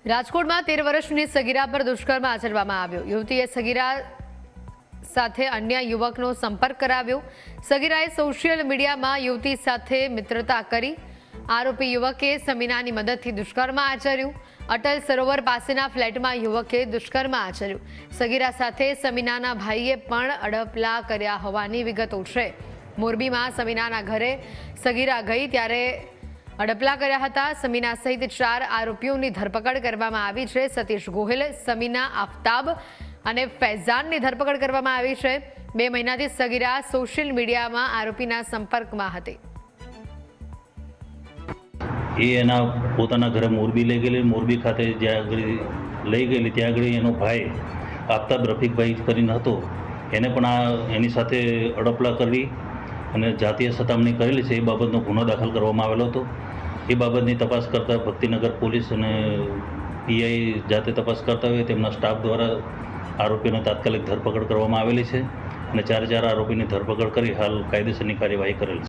રાજકોટમાં 13 વર્ષની સગીરા પર દુષ્કર્મ આચરવામાં આવ્યો। યુવતીએ સગીરા સાથે અન્ય યુવકનો સંપર્ક કરાવ્યો। સગીરાએ સોશિયલ મીડિયામાં યુવતી સાથે મિત્રતા કરી। આરોપી યુવકે સમીનાની મદદથી દુષ્કર્મ આચર્યું। અટલ સરોવર પાસેના ફ્લેટમાં યુવકે દુષ્કર્મ આચર્યું। સગીરા સાથે સમીનાના ભાઈએ પણ અડપલા કર્યા હોવાની વિગતો છે। મોરબીમાં સમીનાના ઘરે સગીરા ગઈ ત્યારે અડપલા કર્યા હતા। સમીના સહિત 4 આરોપીઓની ધરપકડ કરવામાં આવી છે। સતીશ ગોહિલ, સમીના, આફતાબ અને ફૈઝાનની ધરપકડ કરવામાં આવી છે। 2 મહિનાથી સગીરા સોશિયલ મીડિયામાં આરોપીના સંપર્કમાં હતી। એના પોતાના ઘરે મોરબી લઈ ગયેલી। મોરબી ખાતે જ્યાં આગળ લઈ ગયેલી ત્યાં આગળ એનો ભાઈ આફતાબ રફીકભાઈ કરીને હતો, એને પણ એની સાથે અડપલા કરી અને જાતીય સતામણી કરેલી છે। એ બાબતનો ગુનો દાખલ કરવામાં આવેલો હતો। એ બાબતની તપાસ કરતા ભક્તિનગર પોલીસ અને પીઆઈ જાતે તપાસ કરતા હોય તેમના સ્ટાફ દ્વારા આરોપીઓને તાત્કાલિક ધરપકડ કરવામાં આવેલી છે અને 4 આરોપીની ધરપકડ કરી હાલ કાયદેસરની કાર્યવાહી કરેલ છે।